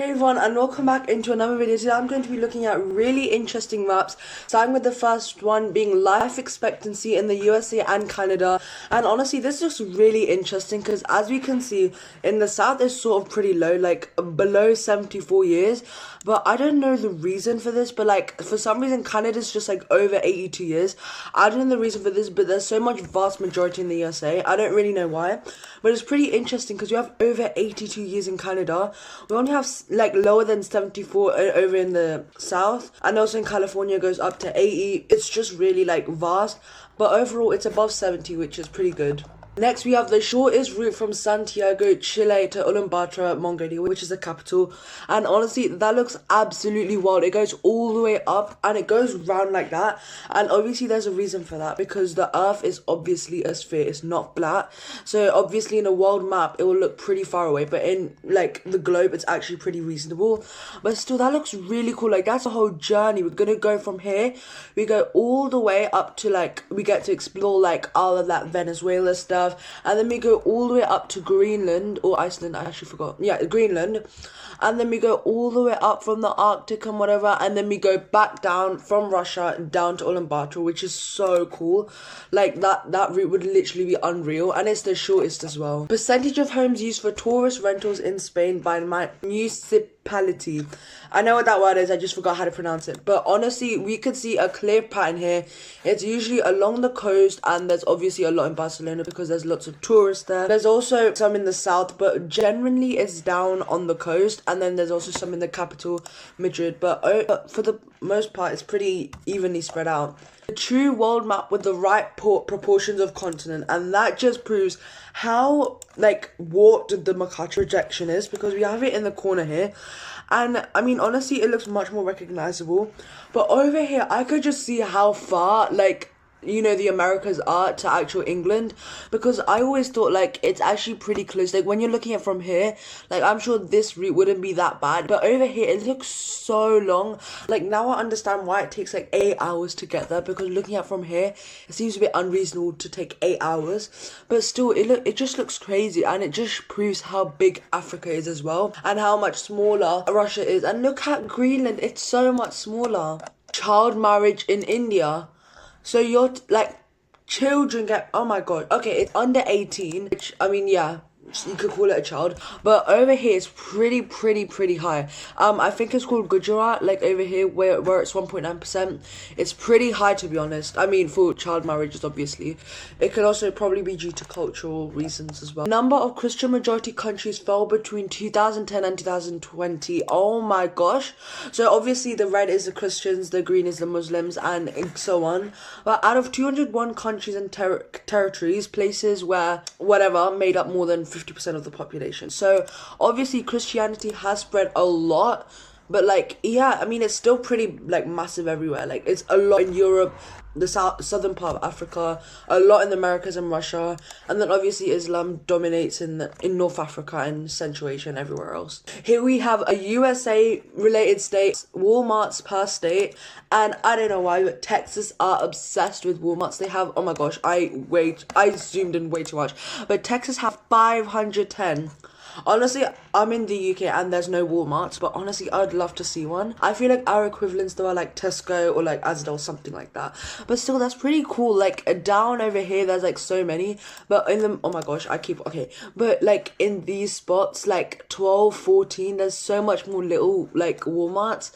Hey everyone, and welcome back into another video. Today I'm going to be looking at really interesting maps, starting with the first one being life expectancy in the USA and Canada. And honestly, this looks really interesting because as we can see, in the south it's sort of pretty low, like below 74 years. But I don't know the reason for this, but like for some reason Canada's just like over 82 years. I don't know the reason for this, but there's so much vast majority in the USA. I don't really know why, but it's pretty interesting because you have over 82 years in Canada. We only have like lower than 74 over in the south, and also in California goes up to 80. It's just really like vast, but overall it's above 70, which is pretty good. Next, we have the shortest route from Santiago, Chile to Ulaanbaatar, Mongolia, which is the capital. And honestly, that looks absolutely wild. It goes all the way up and it goes round like that. And obviously, there's a reason for that because the Earth is obviously a sphere. It's not flat. So obviously, in a world map, it will look pretty far away. But in like the globe, it's actually pretty reasonable. But still, that looks really cool. Like that's a whole journey. We're gonna go from here. We go all the way up to like we get to explore like all of that Venezuela stuff. And then we go all the way up to Greenland or Iceland, I actually forgot. Yeah, Greenland. And then we go all the way up from the Arctic and whatever, and then we go back down from Russia down to Ulaanbaatar, which is so cool. Like that route would literally be unreal, and it's the shortest as well. Percentage of homes used for tourist rentals in Spain by municipality. I know what that word is, I just forgot how to pronounce it. But honestly, we could see a clear pattern here. It's usually along the coast, and there's obviously a lot in Barcelona because there's lots of tourists there. There's also some in the south, but generally it's down on the coast, and then there's also some in the capital, Madrid. But for the most part, it's pretty evenly spread out. A true world map with the right proportions of continent, and that just proves how like warped the Makata projection is because we have it in the corner here. And I mean, honestly, it looks much more recognizable. But over here, I could just see how far, like, you know, the Americas are to actual England, because I always thought like it's actually pretty close. Like when you're looking at from here, like I'm sure this route wouldn't be that bad, but over here it looks so long. Like now I understand why it takes like 8 hours to get there, because looking at from here it seems a bit unreasonable to take 8 hours, but still it just looks crazy, and it just proves how big Africa is as well and how much smaller Russia is. And look at Greenland, it's so much smaller. Child marriage in India. So you're like, children get, oh my god, okay, it's under 18, which, I mean, yeah, you could call it a child, but over here it's pretty high. I think it's called Gujarat, like over here where it's 1.9%. It's pretty high, to be honest. I mean, for child marriages, obviously. It could also probably be due to cultural reasons as well. Number of Christian majority countries fell between 2010 and 2020. Oh my gosh. So obviously the red is the Christians, the green is the Muslims, and so on. But out of 201 countries and territories, places where whatever made up more than 50% of the population. So obviously Christianity has spread a lot, but like, yeah, I mean, it's still pretty like massive everywhere. Like it's a lot in Europe, the southern part of Africa, a lot in the Americas and Russia, and then obviously Islam dominates in North Africa and Central Asia and everywhere else. Here we have a USA related states, Walmarts per state, and I don't know why, but Texas are obsessed with Walmarts. They have, oh my gosh, I zoomed in way too much, but Texas have 510. Honestly, I'm in the UK and there's no Walmarts, but honestly, I'd love to see one. I feel like our equivalents though are like Tesco or like Asda or something like that. But still, that's pretty cool. Like down over here, there's like so many. But in the, oh my gosh, but like in these spots, like 12, 14, there's so much more little like Walmarts.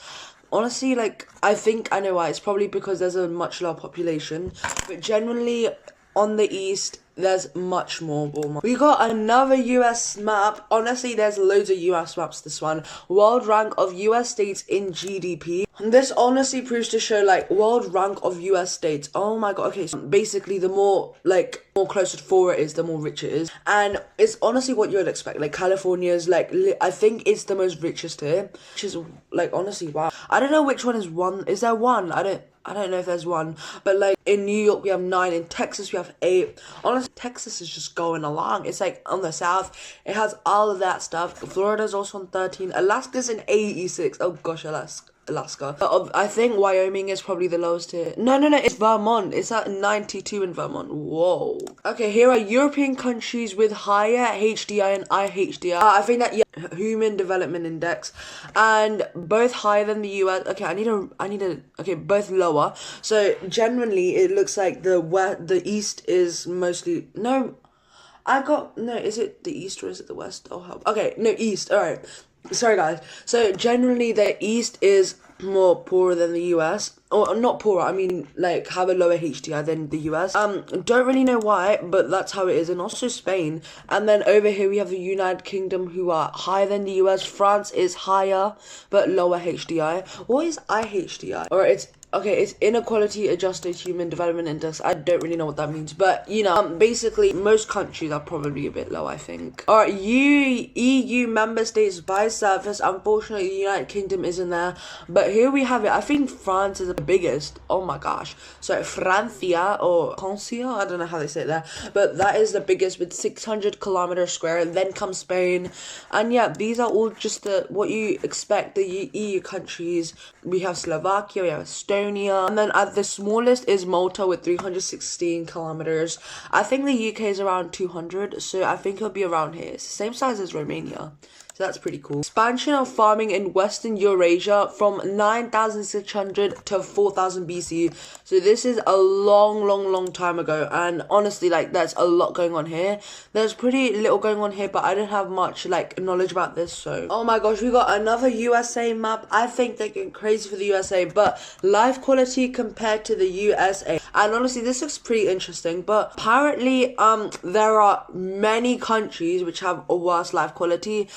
Honestly, like, I think I know why. It's probably because there's a much lower population. But generally, on the east, there's much more Walmart. We got another US map. Honestly, there's loads of US maps, this one. World rank of US states in GDP. And this honestly proves to show, like, world rank of US states. Oh my god, okay, so basically the more closer to 4 it is, the more rich it is. And it's honestly what you would expect. Like, California's, like, I think it's the most richest here. Which is, like, honestly, wow. I don't know which one is one. Is there one? I don't know if there's one, but like in New York we have 9, in Texas we have 8. Honestly, Texas is just going along. It's like on the south, it has all of that stuff. Florida's also on 13. Alaska's in 86. Oh gosh, Alaska. Alaska. I think Wyoming is probably the lowest here. No, it's Vermont. It's at 92 in Vermont. Whoa. Okay, here are European countries with higher HDI and IHDI. I think that, yeah, Human Development Index, and both higher than the US. Okay, okay, both lower. So generally, it looks like the East is mostly, no, is it the East or is it the West? Oh, how, okay, no, East, alright. Sorry, guys. So, generally, the East is more poorer than the US. Or, not poorer, I mean, like, have a lower HDI than the US. Don't really know why, but that's how it is. And also Spain. And then over here, we have the United Kingdom, who are higher than the US. France is higher, but lower HDI. What is IHDI? Or it's Inequality Adjusted Human Development Index. I don't really know what that means, but you know, basically most countries are probably a bit low, I think. Alright, EU member states by surface. Unfortunately, the United Kingdom isn't there, but here we have it. I think France is the biggest. Oh my gosh. So Francia or Francia, I don't know how they say it there, but that is the biggest with 600 kilometers square. Then comes Spain, and yeah, these are all just what you expect the EU countries. We have Slovakia, we have Estonia, and then at the smallest is Malta with 316 kilometers. I think the UK is around 200, so I think it'll be around here. It's the same size as Romania. So that's pretty cool. Expansion of farming in Western Eurasia from 9,600 to 4,000 BC. So this is a long time ago. And honestly, like, there's a lot going on here. There's pretty little going on here, but I don't have much, like, knowledge about this. So, oh my gosh, we got another USA map. I think they're getting crazy for the USA, but life quality compared to the USA. And honestly, this looks pretty interesting. But apparently, there are many countries which have a worse life quality.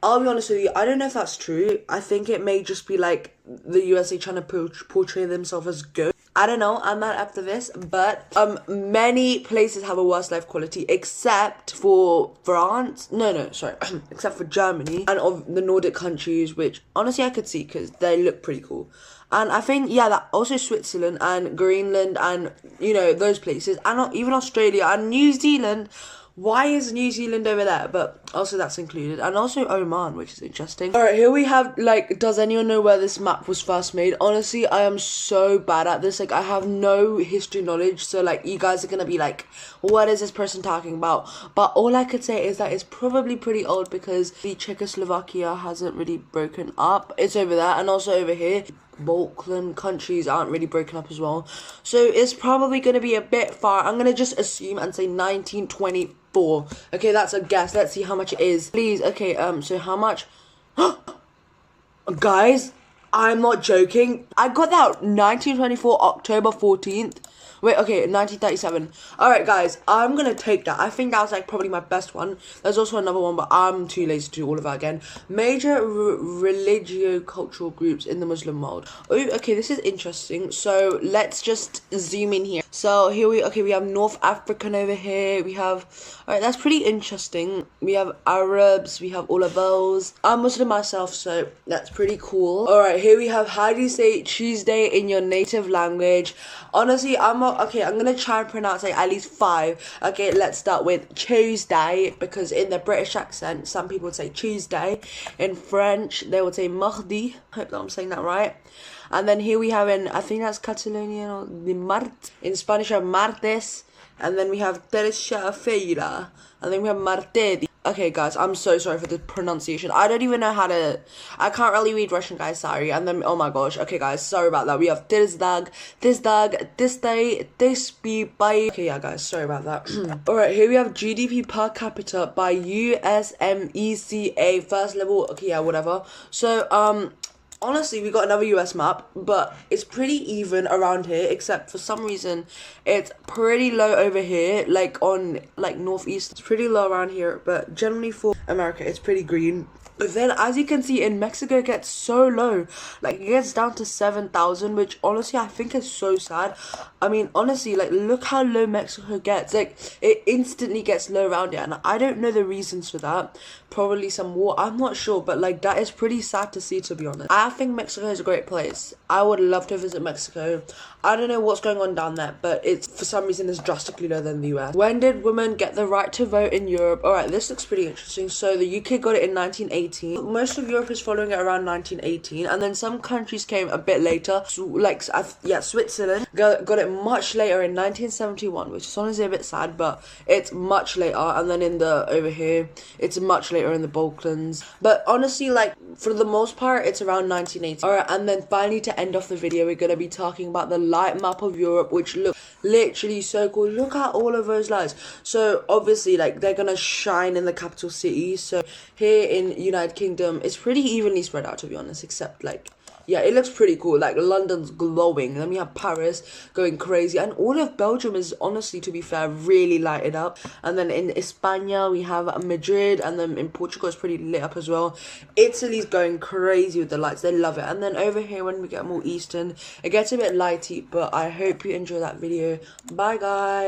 I'll be honest with you, I don't know if that's true. I think it may just be like the USA trying to portray themselves as good. I don't know, I'm not up to this, but many places have a worse life quality except for France. Except for Germany and of the Nordic countries, which honestly I could see because they look pretty cool. And I think, yeah, that also Switzerland and Greenland and, you know, those places, and even Australia and New Zealand. Why is New Zealand over there? But also that's included. And also Oman, which is interesting. Alright, here we have, like, does anyone know where this map was first made? Honestly, I am so bad at this. Like, I have no history knowledge. So, like, you guys are going to be like, what is this person talking about? But all I could say is that it's probably pretty old because the Czechoslovakia hasn't really broken up. It's over there. And also over here, Balkan countries aren't really broken up as well. So it's probably going to be a bit far. I'm going to just assume and say 1924. Okay, that's a guess. Let's see how much it is. Please, okay, so how much? Guys, I'm not joking. I got that 1924, October 14th. Wait, okay, 1937. Alright, guys, I'm gonna take that. I think that was, like, probably my best one. There's also another one, but I'm too lazy to do all of that again. Major religio-cultural groups in the Muslim world. Oh, okay, this is interesting. So, let's just zoom in here. So, here we have North African over here. We have, alright, that's pretty interesting. We have Arabs, we have all of those. I'm Muslim myself, so that's pretty cool. Alright, here we have, how do you say Tuesday in your native language? Honestly, I'm gonna try and pronounce like at least 5. Okay, let's start with Tuesday, because in the British accent, some people would say Tuesday. In French, they would say mardi. Hope that I'm saying that right. And then here we have I think that's Catalonian, or the mart. In Spanish, we have martes. And then we have terça-feira. And then we have martedi. Okay, guys, I'm so sorry for the pronunciation. I don't even know how to... I can't really read Russian, guys, sorry. And then, oh my gosh. Okay, guys, sorry about that. We have Tizdag, Tisday, Tispy. Okay, yeah, guys, sorry about that. Alright, here we have GDP per capita by USMECA, first level. Okay, yeah, whatever. So, honestly, we got another US map, but it's pretty even around here, except for some reason it's pretty low over here, like on like northeast. It's pretty low around here, but generally for America it's pretty green. But then, as you can see, in Mexico it gets so low. Like, it gets down to 7,000, which honestly I think is so sad. I mean, honestly, like, look how low Mexico gets. Like, it instantly gets low around here, and I don't know the reasons for that. Probably some war, I'm not sure, but like, that is pretty sad to see, to be honest. I think Mexico is a great place. I would love to visit Mexico. I don't know what's going on down there, but it's, for some reason, it's drastically lower than the US. When did women get the right to vote in Europe? Alright, this looks pretty interesting. So the UK got it in 1980. 1918. Most of Europe is following it around 1918, and then some countries came a bit later. So, like, yeah, Switzerland got it much later in 1971, which is honestly a bit sad, but it's much later. And then over here, it's much later in the Balkans. But honestly, like, for the most part, it's around 1980. Alright, and then finally, to end off the video, we're going to be talking about the light map of Europe, which looks literally so cool. Look at all of those lights. So obviously, like, they're going to shine in the capital cities. So here in United Kingdom, it's pretty evenly spread out, to be honest, except, like, yeah, it looks pretty cool. Like, London's glowing. Then we have Paris going crazy. And all of Belgium is, honestly, to be fair, really lighted up. And then in España, we have Madrid. And then in Portugal, it's pretty lit up as well. Italy's going crazy with the lights. They love it. And then over here, when we get more eastern, it gets a bit lighty. But I hope you enjoy that video. Bye, guys.